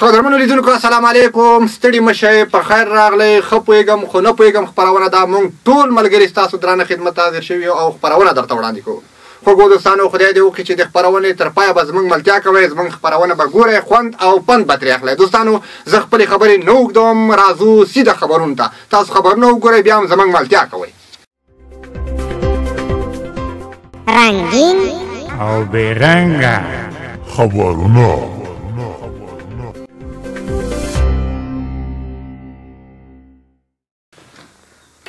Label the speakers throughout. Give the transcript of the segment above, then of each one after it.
Speaker 1: قدرمنو لیدونکو السلام علیکم. ستړي مشئ، په خیر راغلی. ښه پوهېږم خو نه پوهېږم خپرونه ده. موږ ټول ملګري ستاسو درانه خدمت ته حاضر شوي او خپرونه درته وړاندې کوو. خوږو دوستانو، خدای دې وکړي چې د خپرونې تر پایه به زموږ ملتیا کوئ، زموږ خپرونه به ګورئ، خوند او پند به ترې اخلئ. دوستانو، زه خپلې خبرې نه اوږدوم، راځو سیده خبرونو ته. تاسو خبرونه وګورئ، بیا هم زموږ ملتیا کوئ.
Speaker 2: رنگین
Speaker 3: او بیرنگه
Speaker 4: خبرونه.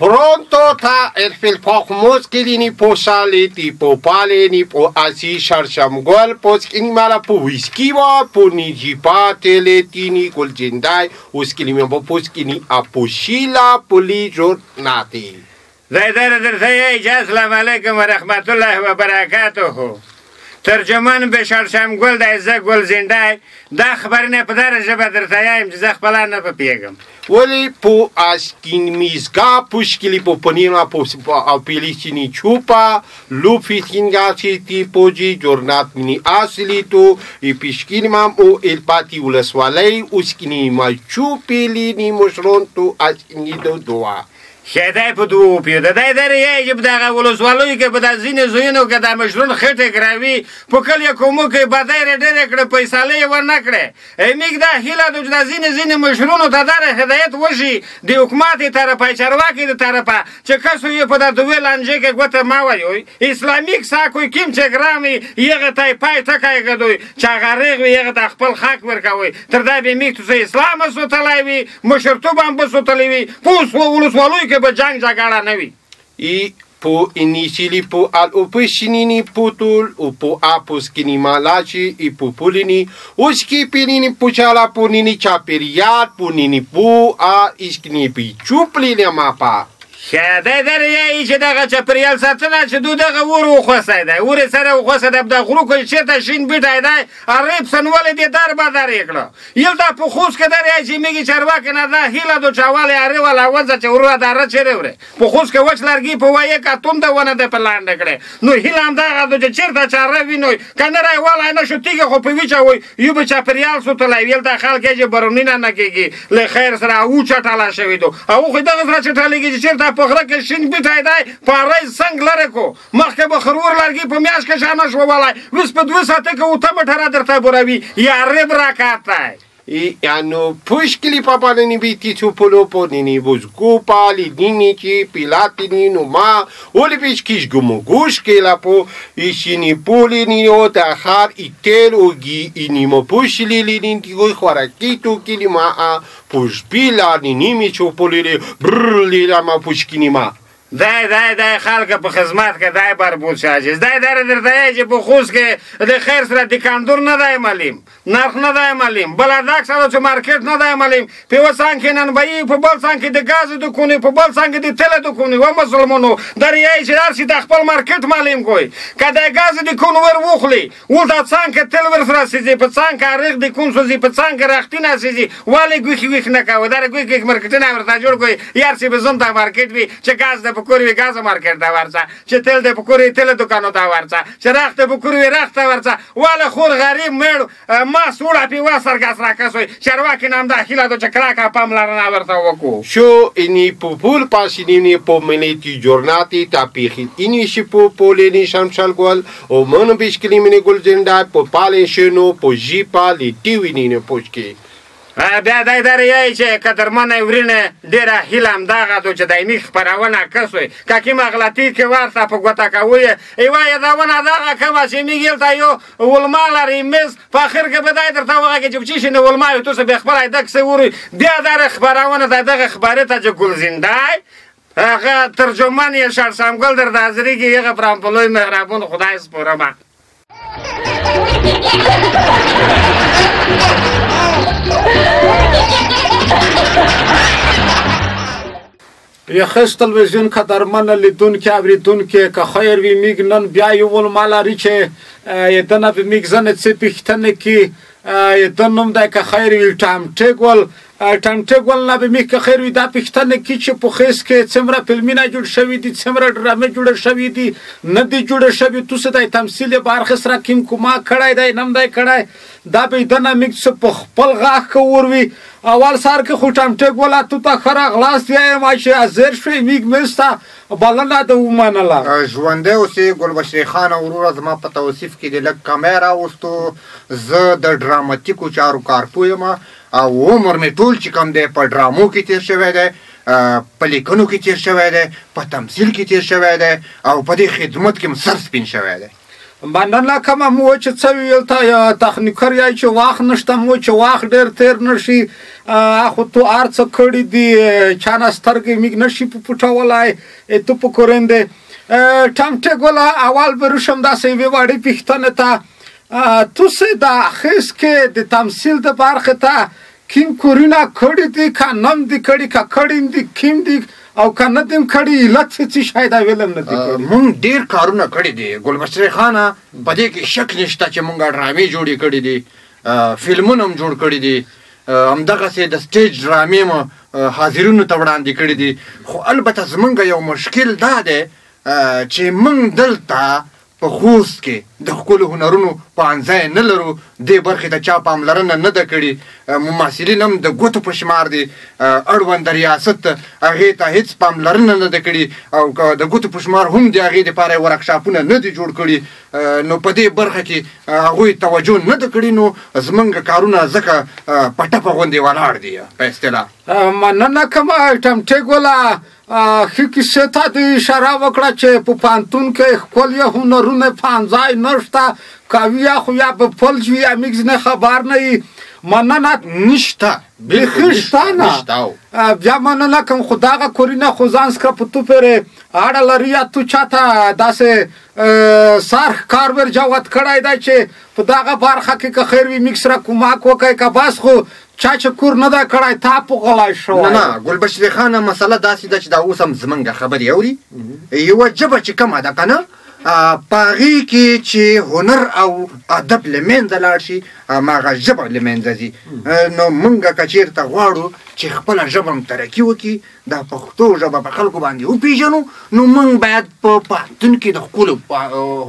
Speaker 5: Pronto ta el filpok kini po saliti po paleni po asi sharsham po skini mala po whisky wa po nijipa teletini kuljindai uskini mo po skini aposhila poli jornati.
Speaker 3: السلام علیکم و رحمت الله و برکاته. ترجمان به شرشم گل د عزت گل زنده دا خبرونه په دره ژبه درته یم چې زه خپله نه پوهېږم.
Speaker 5: Wali po askin misga pushkili po ponima po apelicini chupa lupi singati tipoji jornat mini asilito e pishkini mam o el pati ulaswalei uskini ma chupili ni moshronto asinido doa.
Speaker 3: شیدای په دوو پیو د دای درې یې چې په دغه ولسوالیو کې په دا ځینې ځایونو کې دا مشرون خټې ګراوي په کلیو کومو کې بدۍ یې ډېرې کړې پیسالۍ یې ورنه کړې موږ دا هیله ده چې دا ځینې مشرونو ته دا هدایت وشي د حکومت طرفه چارواکي د طرفه چې کسو یې په دا دوې لانجې کې ګوته ما وایي اسلامیک ساکوی کیم چې ګرامي یغه ته پای ټکای ګدوي چې هغه ریغ یغه د خپل حق ورکوي تر دا به موږ ته اسلام سوتلای وي مشرتوب هم سوتلای وي پوس ولسوالیو به جنگ جګړه نه وي.
Speaker 5: I po inicili po al opeshinini potul o po aposkini malachi i po polini oski pinini puchala ponini chaperiat ponini po a iskini pi chupli le mapa.
Speaker 3: شاده در یې چې دغه چاپریال ساتنه چې دو دغه ور وخوسای دی ور سره وخوسای د غرو کو چې ته شین بیټای دی اریب سنول دي در بازار یکړه یل دا په خوس کې در یې چې میږي چرواک نه دا هیله دو چاواله اری ولا وځه چې ور دره چیرې وره په خوس کې وښ لرګي په وایې کا توند ونه د پلاند کړي نو هیله هم دا د چیرته چاره وینوي کنه راي ولا نه شو تیګه خو په ویچا وي یو به چاپریال سو ته ویل دا خلک چې برونینه نه کیږي له خیر سره او چټاله شوی دو او خو دغه سره چټالېږي چې چیرته په غره کې شین بیټای دی پاره څنګه لره کو مخکې به خرور لرګي په میاش کې شانه شو والای وس په 2 ساعته کې وته مټره درته بوروي یا رب راکاتای
Speaker 5: I hanno pushkili papalini biti tupolo ponini buzgupa lidini ci pilatini numa olipish kish gumu gushke la po ishini polini o tahar itel ogi inimo pushili lidinti go khwarakitu kilima a pushpila nimi chopolire brli ma pushkinima.
Speaker 3: دای خلک په خدمت کې دای بربود شاجز دای درته چې په خوس کې د خیر سره د کاندور نه دای مالیم نرخ نه دای مالیم بل داک سره چې مارکیټ نه دای مالیم په وسان کې نن به په بل سان کې د غاز د کونی په بل سان کې د تل د کونی و مسلمانو درې چې راشي د خپل مارکیټ مالیم کوي کله غاز د کون ور وخلی ول دا سان کې تل ور سره سيزي په سان کې رغ د کون سوزي په سان کې رختینه سيزي والي ګوخ نه کاوه دا ګوخ مارکیټ نه ورته جوړ کوي یار چې به زم دا مارکیټ وي چې غاز د پکوري غاز مارکیټ دا ورڅه چې تل د پکوري تل دکانو دا ورڅه چې راخت پکوري راخت ورڅه والا خور غریب مړ ما سوړه په واسر غاز راکاسوي چرواکي نام داخله د چکرا کا پاملرنه ورته وکړو
Speaker 5: شو اني پوپول پاسینی په منیتی جورناتی تاپیخ اني شپو پولینی شمشل ګول او مون بشکلی منی ګل جنډا په پالې شنو په جی پالې ټیوینی نه پوښکی
Speaker 3: بیا دای درې چې قدرمنه ورینه ډیره هیلم دغه د چې دایمي خبرونه کوي کاکي مغلطي کې ورته په ګوتا کوي ایوای دا ونه دغه کما چې میګل تا یو ولمالری مس په اخر کې به دای درته وغه چې چې نه ولمای تو څه به خبره دک سوري بیا در خبرونه دغه خبره ته ګل زندای هغه ترجمان یې شار سامګل در حاضرې کې یغه پرامپلوي مهربان خدای سپورما
Speaker 1: یا خست تلویزیون قدرمن لیدونکي اوریدونکي که خیر وي میګ نن بیا یو ولمالاري چې یتنه په میګ زنه څه پښتنه کې یتنم د که خیر وي ټام ټیګول
Speaker 6: ټمټه ګل نه به مې که خیر وي دا پوښتنه کړي چې په خوست کې څومره فلمونه جوړ شوي دي څومره ډرامې جوړه شوي دي نه دي جوړه شوي تو څه دی تمثیل یې برخې سره کوم کومه کړی دی نه دی کړی دا به یې دنه موږ څه په خپل غاښ کې وروي اول سر کې خو ټمټه ګله تو ته ښه راغلاست وایم چې حاضر شوې موږ مېز ته بلنه ده ومنله
Speaker 1: ژوندی اوسې ګلبشرې خانه وروره زما په توصیف کې دې لږ کمی راوستو زه د ډراماتیکو چارو کارپوه یم او عمر مې ټول چې کوم دی په ډرامو کې تېر شوی دی په لیکنو کې تېر شوی دی په تمثیل کې تېر شوی دی او په دې خدمت کې م سر سپین شوی دی
Speaker 6: مننه کومه مو چې څه ویل ته تخنیکر یای چې واخ نشته مو چې واخ ډېر تېر نشي خو تو هر څه کړي دي چا نه سترګې موږ نشي په پټولی تو په کورندې ټمټه ګله اول به روشم داسې یوې وړې پوښتنې ته تو څه د خوست کې د تمثیل د برخې ته کوم کورونه کړي دي که نم دي کړي که کړي دي کوم دي او که نه دي کړي علت څه شاید ویلم نه دي کړي
Speaker 1: مونږ ډېر کارونه کړي دي ګلبشرې خانه په دې کې شک نشته چې مونږ ډرامې جوړې کړي دي فلمونه هم جوړ کړي دي همدغسې د سټیج ډرامې م حاضرینو ته وړاندې کړي دي خو البته زمونږ یو مشکل دا دی چې مونږ دلته په خوست کې د ښکلو هنرونو پوهنځی نه لرو دې برخې ته چا پاملرنه نه ده کړې ممثلین هم د ګوتو په شمار دي اړوند ریاست هغې ته هېڅ پاملرنه نه ده کړې او که د ګوتو په شمار هم د هغې دپاره یې ورکشاپونه نه دي جوړ کړي نو په دې برخه کې هغوی توجه نه ده کړې نو زمونږ کارونه ځکه په ټپه غوندې ولاړ دي په اصطلاح
Speaker 6: مننه کومه ټمټې ګله ښه کیسې ته دې اشاره وکړه چې په پوهنتون کې ښکلي هنرونه پوهنځی نشته که وي خو یا به فلج وي یا موږ ځینې خبر نه یي مننه
Speaker 1: نشته
Speaker 6: بیخي شته نه بیا مننه کوم خو دغه کورونه خو ځان سکه په تو پورې اړه لري یا تو چاته داسې سر کار ور جوت کړی دی چې په دغه برخه کې که خیر وي موږ سره کومک وکړئ که بس خو چا چې کور نه ده کړی تا په غلی شوی
Speaker 1: نه ګلبشرې خانه مسله داسې ده چې دا اوس هم زمونږ خبرې اوري یوه ژبه چې کومه ده که نه په هغې کې چې هنر او ادب له منځه لاړ شي هماغه ژبه له منځه ځي نو موږ که چېرته غواړو چې خپله ژبه هم ترقي وکړي دا پښتو ژبه په خلکو باندې وپېژنو نو موږ باید په پوهنتون کې د ښکلو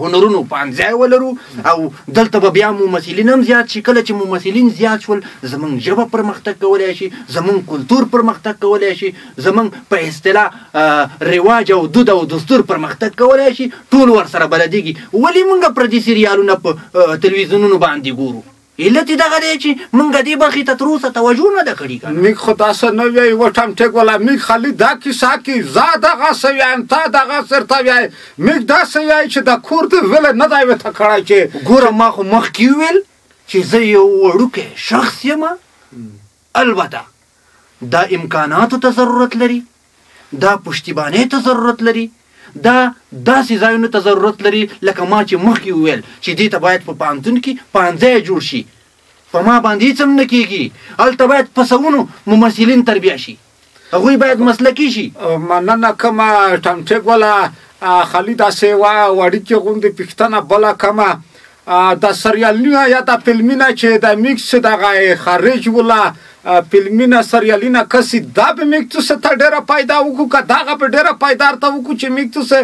Speaker 1: هنرونو پوهنځی ولرو او دلته به بیا ممثلین هم زیات شي کله چې ممثلین زیات شول زموږ ژبه پرمختګ کولی شي زموږ کلتور پرمختګ کولی شي زموږ په اصطلاح رواج او دود او دستور پرمختګ کولی شي ټول ورسره بلدېږي ولې موږ پردي سریالونه په تلویزیونونو باندې ګورو علت یې دغه دی چې موږ دې برخې ته تر اوسه توجه نه ده کړې
Speaker 6: موږ خو داسې نه وایو و ټمټې ګله موږ خالي دا کیسه کې زه دغسې وایم تا دغسې درته وایي موږ داسې وایي چې د کور د ویلې نه دی ورته کړی چې
Speaker 1: ګوره ما خو مخکې وویل چې زه یو وړوکی شخص یم البته دا امکاناتو ته ضرورت لري دا پشتیبانۍ ته ضرورت لري دا داسې ځایونو ته ضرورت لري لکه ما چې مخکې وویل چې دې ته باید په پوهنتون کې پوهنځی جوړ شي په ما باندې هېڅ هم نه کېږي هلته باید په سوونو ممثلین تربیه شي هغوی باید مسلکي شي
Speaker 6: مننه کومه ټمټې ګله خالي داسې وړیکې غوندې پوښتنه بله کومه د سریالونه یا د فلمونه چې د میکس دغه خارج وله فلمونه سریالونه کسي دا به موږ څه ته ډېره پیدا وکړو که دغه به ډېره پیدا ورته وکړو چې موږ څه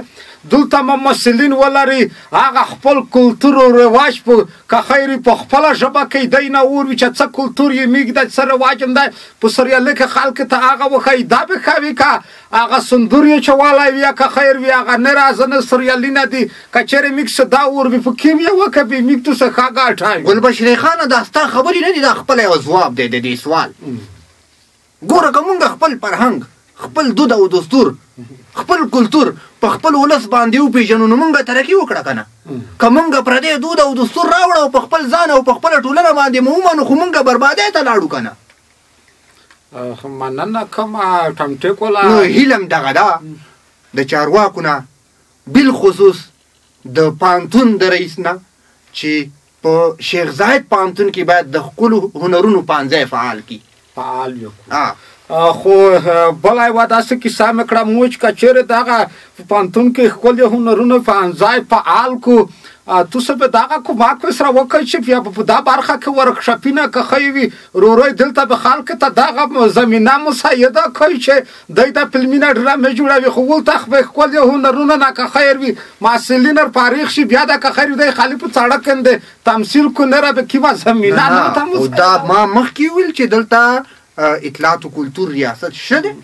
Speaker 6: دلته ممثلین ولري هغه خپل کلتور او رواج که خیر په خپله ژبه کې دی نه وروي چې څه کلتور یې موږ د څه رواج هم دی په سریالو کې خلکو ته هغه وښایي دا به ښه وي که هغه سندور یې چوالی وي یا که خیر وي هغه نه رازنه سریالونه دي که چېرې موږ څه دا وروي په کوم یې وکړي موږ ته څه ښه ګټه وي
Speaker 1: ګلبشرې خانه دا ستا خبرې نه دي دا خپله یو ځواب دی د دې سوال ګوره که مونږ خپل فرهنګ خپل دود او دستور خپل کلتور په خپل ولس باندې وپېژنو نو مونږ به ترقي وکړه که نه که مونږ پردی دود او دستور راوړه او په خپل ځان او په خپله ټولنه باندې مو ومنو خو مونږ بربادۍ ته لاړو که نه
Speaker 6: مننه کومه ټمټې ګله
Speaker 1: نو هیله م دغه ده د چارواکو نه بالخصوص د پوهنتون د رئیس نه چې په شیخ زاید پوهنتون کې باید د ښکلو هنرونو پوهنځی فعال کړي
Speaker 6: فعال یو خو بله یوه داسې کیسه مې کړه موږ که چېرې دغه په پوهنتون کې ښکلي هنرونه پوهنځی فعال کړو تاسو به دغه کمک سره وکړئ چې بیا په دا برخه کې ورکشاپونه که ښه وي ورو دلته به خلکو ته دغه زمینه مساعده کوي چې دوی د فلمونه ډرامې جوړوي خو ولته به ښکلي هنرونه نه که خیر وي محصلین فارغ شي بیا د که خیر وي دی خالي په سړک باندې تمثیل کنه به کیما زمینه نه
Speaker 1: او دا ما مخکې ویل چې دلته اطلاعات و کلتور ریاست شته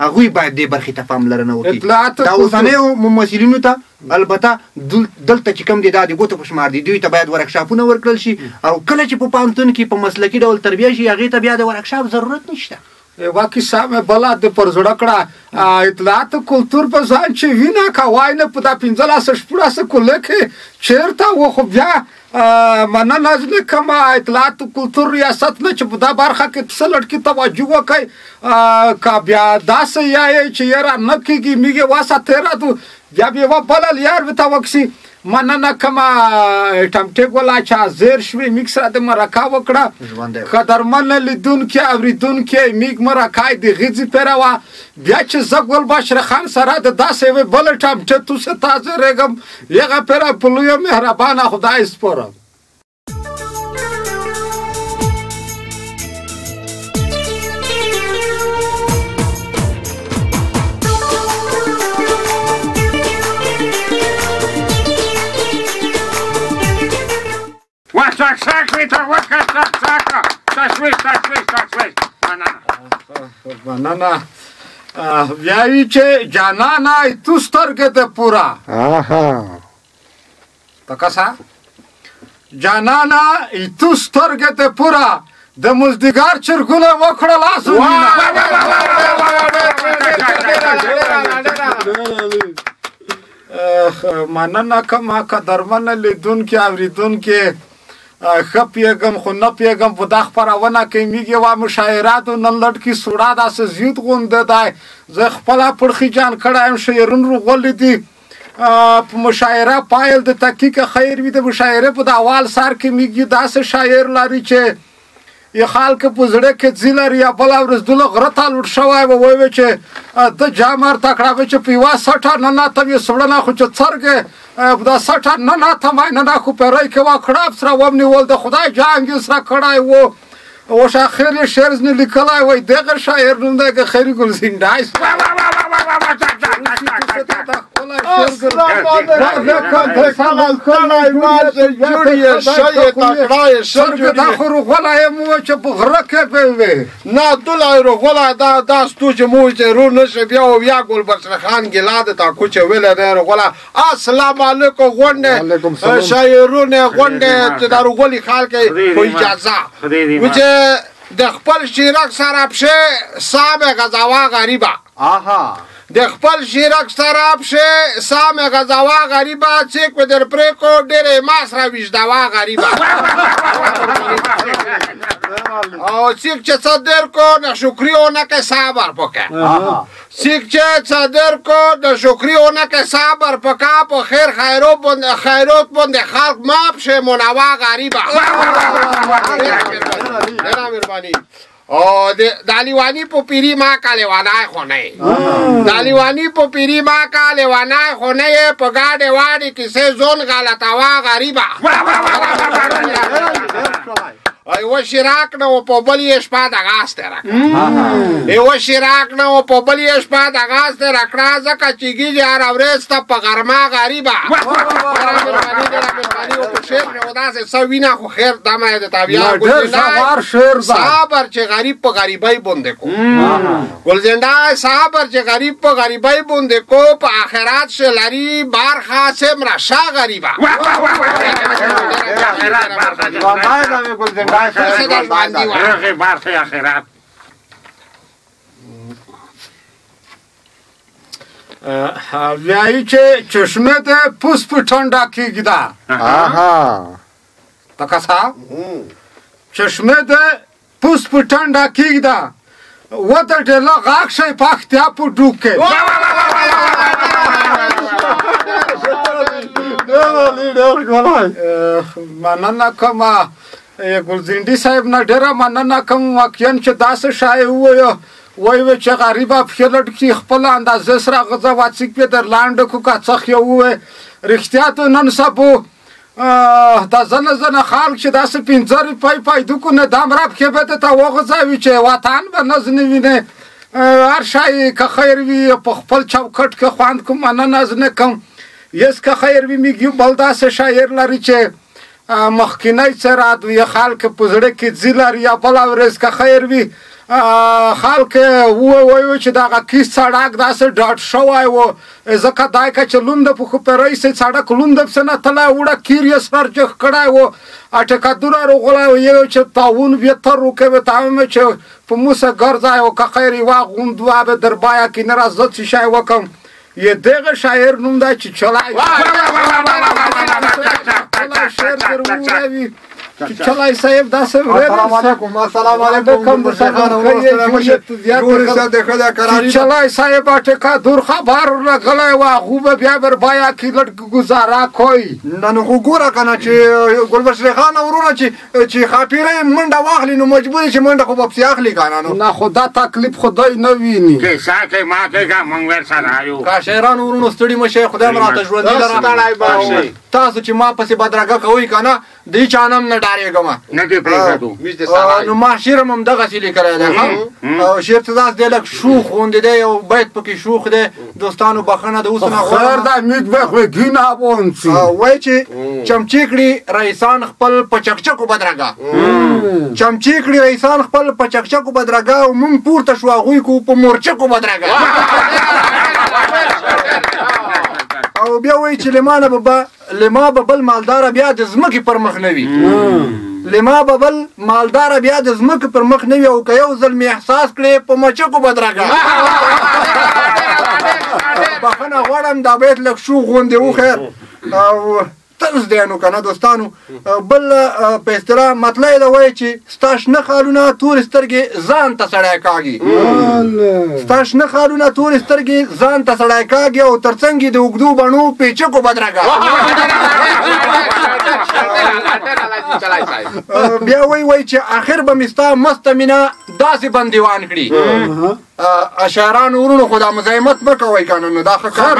Speaker 1: هغوی باید دې برخې ته پاملرنه وکړي دا اوسنیو ممثلینو ته البته دلته چې کوم دي دا د ګوتو په شمار دي دوی ته باید ورکشاپونه ورکړل شي او کله چې په پوهنتون کې په مسلکي ډول تربیه شي هغې ته بیا د ورکشاپ ضرورت نشته
Speaker 6: یوه کیسه مې بله د پر زړه کړه اطلاعات کلتور په ځان چې وینه کوای نه په دا 15 شپوړاسه کله کې چېرته و خو بیا مننه زه کومه اطلاعات کلتور ریاست نه چې په دا برخه کې پسه لټکي توجه وکړئ که بیا داسې یایې چې یاره نه کېږي میږې واسه تېره دو بیا به یوه بله لیار ورته وکړي مننه کومه ټمټې ګوله چې حاضر شوې میږ سره د مرکه وکړه قدرمنه لیدونکي اورېدونکي میږ مرکه د غځې پیروه بیا چې زه ګل بشر خان سره د داسې یوې بله ټمټې توسې ته حاضرېږم هغه پیره په لویه مهربانه خدای سپارم مننه ویایي چې جانانه تو سترګې د پوره تکسا جانانه تو سترګې د پوره د مزدګار چرګونه وکړه لاسو مننه کومه قدرمنه لیدونکي اورېدونکي ښه پوهېږم خو نه پوهېږم په دا خپرونه کې موږ یوه مشاعراتو نن لټکي سوړه داسې زیات غونډه دی زه خپله پړخي جان کړی یم شعرونه راغلي دي په مشاعره پایل د تحقیق خیر وي د مشاعرې په د اول سر کې موږ داسې شاعر لري چې یې خلک په زړه کې ځي لري یا بله ورځ دله غره ته لوټ شوی به وایي چې د جامر تکړه به چې په یوه سټه نناتم یې سوړنه خو چې څرګې دا سټه نناتم وای نه خو پیری کې وا کړاب سره ومنیول د خدای جنګ یې سره کړی و اوس اخر یې شعر ځینې لیکلی وای دغه شاعر نوم دی که خیري ګل زندای دا خو روغولی یم و چې په غره کې به وې
Speaker 5: نه دولی روغولی دا ستو چې مو چې رو نشه بیا و بیا ګل بشر خان ګیلا د تا کوچه ویلی دی روغولی السلام علیکم غونډې شاعرونه غونډې چې دا روغولي خلک په اجازه و چې د خپل شیرک سره پښې سامې غزاوه غریبه د خپل شیرک سره پښې سامې غزاوه غریبه چیک په در پرې کو ډېرې ماس را ویژدوه غریبه او چیک چې څه در کو نه شکري ونه کې صبر پکې چیک چې څه در کو د شکري ونه کې صبر پکا په خیر خیرات باندې خلق ما پښې منوه غریبه ډېره مهرباني او د لیوانی په پیری ما کا لیوانای خو نه د لیوانی په پیری ما کا لیوانای خو نه په گاډه واډي کیسه زون غلطاوا غریبه ایو شراک نه په بلې شپه د غاز ته راکړه ایو شراک نه په بلې شپه د غاز ته راکړه ځکه چې ګیږي هر ورځ ته په غرمه غریبه شعر نه وداسې څه وینه خو خیر دا مې د تابعیا صبر چې غریب په غریبۍ باندې کو ګلزنده صبر چې غریب په غریبۍ باندې کو په آخرت شه لري برخه سمره شا غریبه
Speaker 6: ویایی چې چشمه ده پوس په ټنډه کېږي ده تکسا چشمه ده پوس په ټنډه کېږي ده و د ډېله غاښ شی په اختیا په ډوب کې مننه کومه ګلزنډي صاحب نه ډېره مننه کوم واقعا چې داسې شای ووایه وایي چې غریبه پښې لټ کړي خپله اندازې سره غذا واڅیک پې در لاندې کو که څخ یې ووایه رښتیا ته نن سبو دا زنه خلق چې داسې 5 روپۍ پیدا کنه دم رب کې به درته وغځوي چې وطن به نز نه وینې هر شی که خیر وي په خپل چوکټ کې خوند کوم نه نز نه کوم یس که خیر وي میږي بل داسې شاعر لري چې مخکینی څه راد وي خلک په زړه کې ځي لري یا بله ورځ که خیر وي خلک ووایو چې دغه کیس سړک داسې ډاټ شوی و ځکه دای که چې لونده په خپرۍ سي سړک لونده پسې نه تلی وړه کیر یې سر جګ کړی و ټکدونه روغلی و یو چې تاون بهتر وکوي تاومه چې په موسه ګرځی و که خیر یوه غوندوه به در بایه کې نه را زه څه شی وکړم یه دغه شاعر نوم دی چې چلای شعر در ووروي چلای صاحب داسې
Speaker 1: السلام علیکم السلام علیکم
Speaker 6: چلای صاحب ټکا دور خبر لګلی و هغو به بیا بربایا کې لږ ګزاره کوي
Speaker 1: نه نو خو ګوره که نه چې ګلبشرې خان وروره چې خاپیره منډه واخلي نو مجبور چې منډه خو به پسې اخلي که نه
Speaker 6: نه خو دا تکلیف خدای نه ویني
Speaker 3: کیسه کوي ما کوي که موږ ورسره یو
Speaker 1: که شاعرانو ورونو ستړي مه شئ خدای م راته ژوندي لره تاسو چې ما پسې بدرګه کوئ که نه د هېچا نه هم نه ډارېږم
Speaker 3: نه دې پرېږدو
Speaker 1: نو ما شعر هم همدغسې لیکلی دی ښه شعر څه داسې دی لږ شوخ غوندې دی یو بیت پکې شوخ دی دوستانو بخښنه د اوس نه
Speaker 6: خیر دی میک بخوږي نه بونسي
Speaker 1: وایي چې چمچې کړي رئیسان خپل په چکچکو بدرګه چمچې کړي رئیسان خپل په چکچکو بدرګه او مونږ پورته شو هغوی کو په مورچکو بدرګه او بیا وایي چې لما به بل مالداره بیا د ځمکې پر مخ نه وي لما به بل مالداره بیا د ځمکې پر مخ نه وي او که یو ځل مې احساس کړې په مچکو بدرګه بخښنه غواړم دا بیت لږ شو غوندې وخیر او طرز دی نو که نه دوستانو بل په اصطلاح مطلع ده وایي چې ستا شنه خالونه تورې سترګې ځان ته سړی کاږي ستا شنه خالونه تورې سترګې ځان ته سړی کاږي او تر څنګ یې د اوږدو بڼو پیچکو بدرګه بیا وایي چې آخر به مې ستا مسته مینه داسې بندیوان کړي شاعرانو ورونو خو دا مزاحمت مه کوئ که نه نو دا ښه کار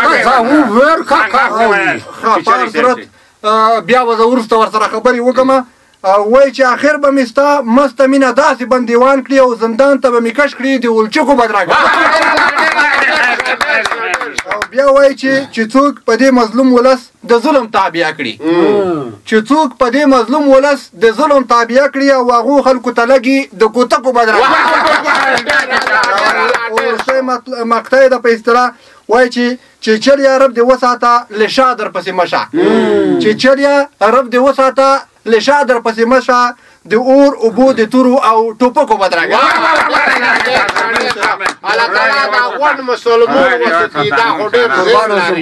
Speaker 1: بیا به زه وروسته ورسره خبرې وکړم وایي چې آخر به مې ستا مسته مینه داسې بندیوان کړي او زندان ته به مې کش کړي د ولچکو بدرګه او بیا وایي چې څوک په دې مظلوم ولس د ظلم تابع کړي چې څوک په دې مظلوم ولس د ظلم تابع کړي او هغو خلکو ته لګي د کوتکو بدرګه مقطع ده په اصطلاح وایي چې چل یا رب دې وساته له شا در پسې مشه چې چل یا رب دې وساته له شا در پسې مشه د اور اوبو د تورو او ټوپکو بدرګه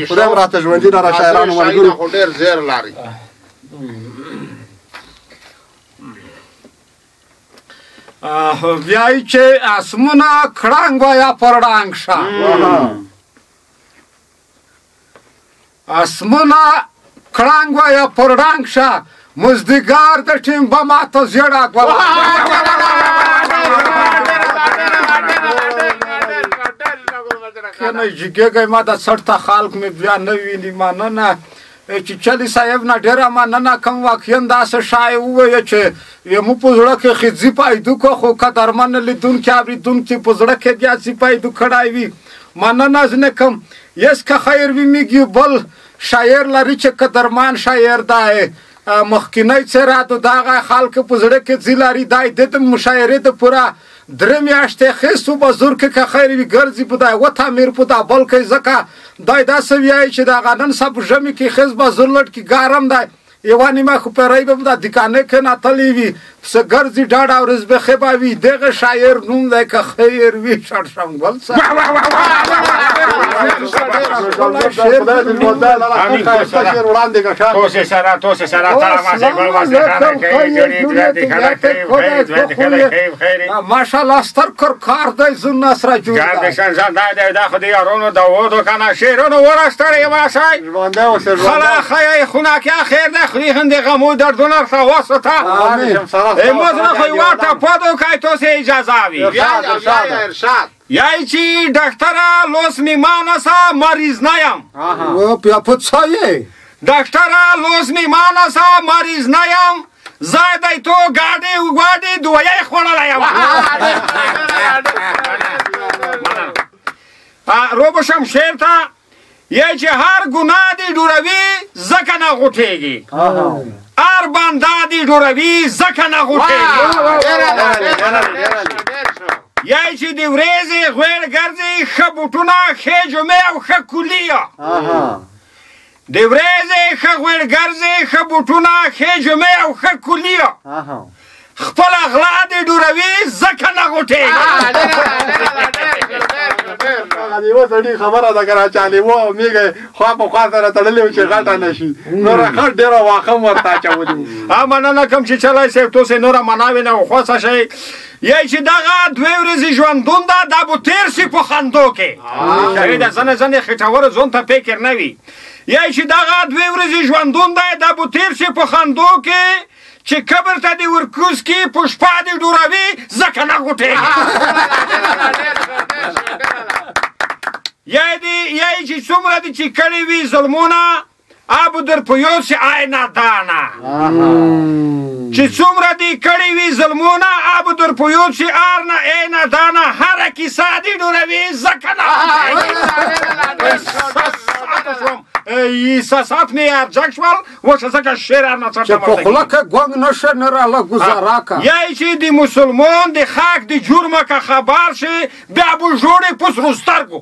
Speaker 1: خدای م راته ژوندي لره شاعرانو ملګرو
Speaker 5: خو ډېر زیر لري
Speaker 6: وایي چې اسمونه کړنګ وایه پر ډانګ شه اسمونه کړنګ وایه پر ډانګ شه مزدګار د ټیم به ماته زیړه ګوله کنه جګېږی ما د سړته خلق مې بیا نه ویني مننه چې چلي صاحب نه ډېره مننه کوم واقعا داسې شای ووایه چې یمو په زړه کې خځې پیدا کړو خو قدرمن لیدونکي اورېدونکي په زړه کې بیا څه پیدا کړی وي مننه ځنې کوم یس که خیر وي میږي بل شاعر لري چې قدرمن شاعر دی مخکینی څېره د دغه خلکو په زړه کې ځي لري دی د مشاعرې د پوره 3 میاشتې خېستو به زور کې که خیر وي ګرځي په دا و تعمیر په دا بل کوي ځکه دی داسې وایي چې دغه نن سبا په ژمي کې خېست به زور لټ کې ګرم دی یوه نیمه خپرۍ به په دا دکانې کې نتلی وي پسه ګرځي ډاډه ورځ بخې به وي دغه شاعر نوم دی که خیر وي شړشمګل صاحب ماشاءالله ستر کار دی زونه سره جوړ
Speaker 3: دا خو د یارونو د ودو که نه شعرونو ورستړی یم شی خلا خونه کې خیر دی خوري هندې غمو دردونه ورته وسته امروز نه خو یوه ټپه دوکئ تاسې اجازه وي یعنی چې ډاکټره لوس میمان است مریض نیم
Speaker 6: بیا په څه یې
Speaker 3: دکتره لوز میمان است مریض نیم زایدی تو گاډي وګاډي دویه خوړلی یم رو بشم شعر ته یی چې هر ګناه دې ډوروي ځکه نه غوټېږي هر بنده دې ډوروي ځکه نه غوټېږي یی چې د ورځې غوړ ګرځي ښه بوټونه ښې جمعې او ښه کوليه د ورځې ښه غوړ ګرځي ښه بوټونه ښې جمعې او ښه کوليه خپل اغلا دې ډوروي ځکه نه غوټېږي
Speaker 1: یو سړي خبره ده که راچالې و او میږی خوا په خوا سره تړلې و چې غټه نه شي نوره ښه ډېره واښه م ورته اچولي
Speaker 3: مننه کوم چې چلی صاحب تاسې نوره مناوې نه وخوڅه شئ یی چې دغه 2 ورځې ژوندون ده دا به تېر شي په خندو کې د ځنې ځنې خېټور ځون ته فکر نه وي یی چې دغه 2 ورځې ژوندون دی دا به تېر شي په خندو کې چې قبر ته دې ورکوز کي په شپه دې ډوروي ځکه نه غوټېږي یی چې څومره دې چې کړي وي ظلمونه آب در په یو سي آینه دانه چې څومره دې کړي وي ظلمونه آب در په یو سي آرنه عینه دانه هره کیسه دې ډوروي ځکه نه احساسات مې ارجک شول وشه ځکه شعر ارنه
Speaker 6: چې په خوله کې ګونګ نشه نه راله ګزاره که
Speaker 3: یی چې د مسلمان د خاک د جرمه که خبر شي بیا به ژوړې په سرو سترګو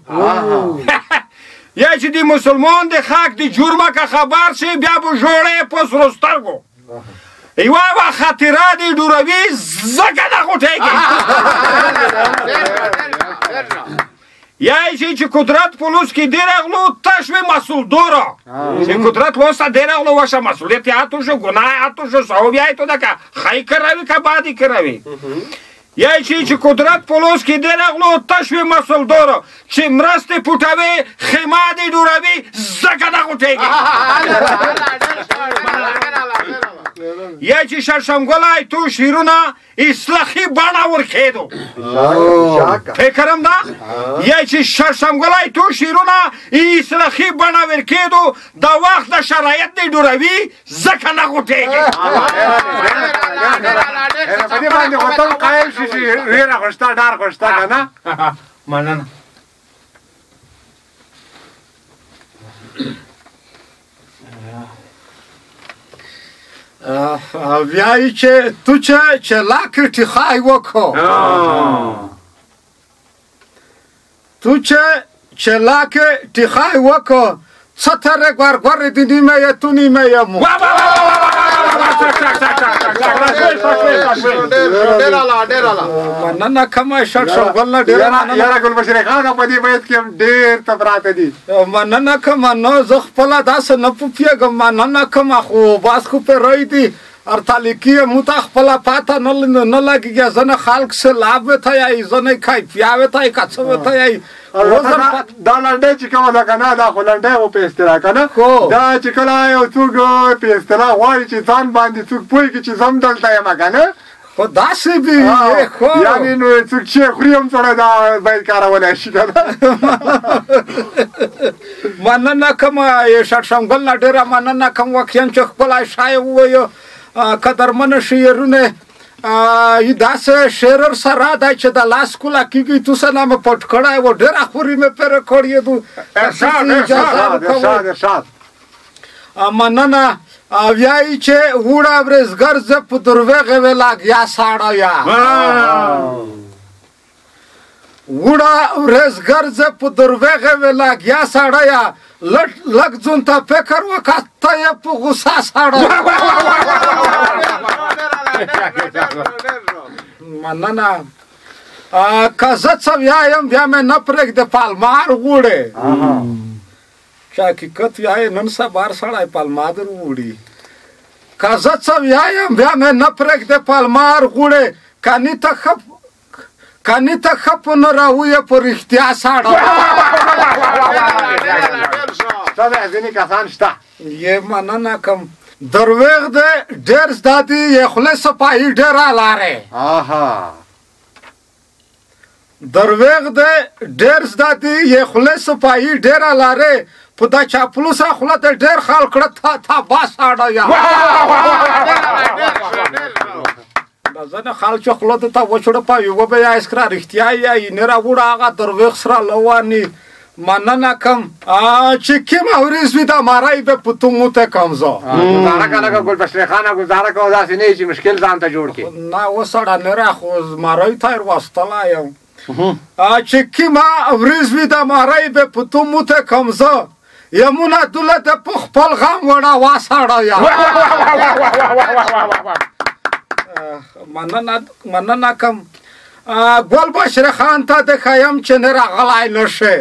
Speaker 3: یی چې د مسلمان د خاک د جرمه که خبر شي بیا به ژوړې په سرو سترګو یوه خاطره دې ډوروي ځکه نه غوټېږي یی چې قدرت پولوس کې دی راغلو تشوی مسئول دورا چې قدرت واسه دی راغلو واشه مسئولیت اتو شو گناه اتو شو صحو بیایی تو ده که خی کروی که بعدی کروی یی چې قدرت پولوس کې دی راغلو تشوی مسئول دورا چې مرست پوټوی خیمه دی ډوروي ځکه نه غوټېږي یی چې شرشمګلی تو شیرونه اصلاحي بڼه ورکېدو فکرم ده یی چې شرشمګلی تو شیرونه اصلاحي بڼه ورکېدو د وخت د شرایط دې ډوروي ځکه نه غوټېږي
Speaker 1: په دې باندې خو ته قایل شي چې ډېره خو شته ډار خو شته که نه
Speaker 3: مننه
Speaker 6: ویایي چې تو چې لاکې ټیخای وکړو تو چې لاکې ټیخای وکړو څه ترې ګورګورې د نیمه یې تو نیمه یې مو مننه کومه شرشمګل نه ډېره
Speaker 1: یاره ګلبشرې خانه په دې بیت کې هم ډېر ته پراته دي
Speaker 6: مننه کومه نو زه خپله داسې نه پوهېږم مننه کومه خو باز خو پې رای دي ارتالیکی مو ته خپله پاته نه لګېږي ځنې خلک سېلاب وتهیایي ځنې کیفیا وتهیي که څه وتهیایي
Speaker 1: دا لنډۍ چې کومه ده که نه دا خو لنډۍ و په اصطلاح که نه دا چې کله یو څوک په اصطلاح غواړي چې ځان باندې څوک پوهېږي چې زه هم دلته یم که نه
Speaker 6: خو داسې وي
Speaker 1: یعنې نو څوک چې خوري هم سړی دا باید کارولی شي که نه
Speaker 6: مننه کومه شرشمګل نه ډېره مننه کوم واقعا چې خپله شای ووایو قدرمنه شعرونه داسې شعر سره دی چې د لاس کوله کېږي تو څه نه مې پټ کړی و ډېره خوري مې پرې کړې دو مننه ویایي چې وړه ورځګر زه په دروغې وې لاګیا ساړیا وړه ورځګر زه په دروغې وې لاګیا ساړیا لږ ځون ته فکر وکړه ته یې په غوسه ساړی مننه که زه څه ویایم بیا مې نه پرېږدې پالمار غوړې چې حقیقت ویایې نن سبار سړی پالمادر وړي که زه څه ویایم بیا مې نه پرېږدې پالمار غوړې کنی ته ښه په نه راویې په رښتیا ساړی
Speaker 1: ځینې کسان شته
Speaker 6: یې مننه کوم درویغ دی ډېر زده دي یې خولې صفایي ډېره لارې درویغ دی ډېر زده دي یې خولې صفایي ډېره لارې په دا چاپلوسه خوله دې ډېر خال کړه تا باساړه یا دا ځنه خال چې خوله ته وچوړه په یوه به یا اسکرا رښتیا یا یې نه راوړه هغه درویغ سره لواني مننه کم چې کوم ورځ وي دا مارای به په تو موته کم زه
Speaker 1: گزاره که لکه ګلبشرې خانه گزاره که داسې نه چې مشکل ځان ته جوړ کړي
Speaker 6: نه وسړه نه را خو مارای ته یې واستلی یم چې کومه ورځ وي دا مارای به په تو موته کم زه یمونه دوله د په خپل غم وړه واسړه یم مننه کم ګلبشرې خان ته د ښیم چې نه راغلی نه شي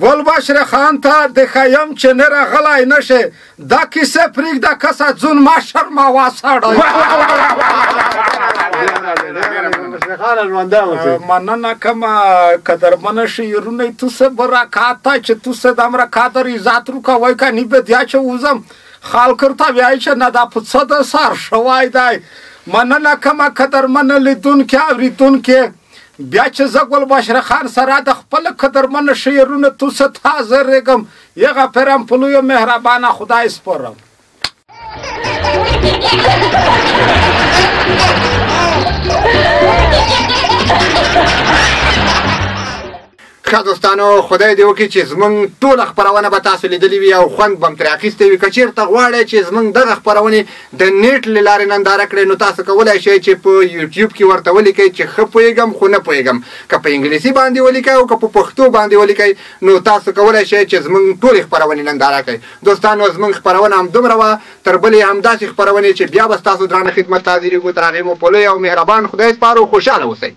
Speaker 6: ګلبشرې خان ته د ښیم چې نه راغلی نه شي دا کیسه پرېږده کسه ځون ما شرمه واسړی مننه کومه قدرمنه شعرونه یې توسه برکاته چې توسه دمره قدر عزت رو کوی که نی بدیا چې وزم خالکر ته وایي چې نه دا په څه د سر شوی دی مننه کومه قدرمنه لیدونکي اورېدونکي بیا چې زه ګلبشرې خان سره د خپل قدرمنه شعرونه توسه حاضرېږم یغه پرم په لویو مهربانه خدای سپارم
Speaker 1: ښه دوستانو خدای دې وکړي چې زموږ ټوله خپرونه به تاسو لیدلې وي او خوند به هم ترې اخیستی وي که چېرته غواړئ چې زموږ دغه خپرونې د نیټ له لارې ننداره کړئ نو تاسو کولی شئ چې په یوټیوب کې ورته ولیکئ چې ښه پوهېږم خو نه پوهېږم که په انګلیسي باندې ولیکئ او که په پښتو باندې ولیکئ نو تاسو کولی شئ چې زموږ ټولې خپرونې ننداره کړئ دوستانو زموږ خپرونه همدومره وه تر بلې همداسې خپرونې چې بیا به ستاسو درانه خدمت ته حاضرېږو تر هغې مو په لوی او مهربان خدای سپارو خوشحاله اوسئ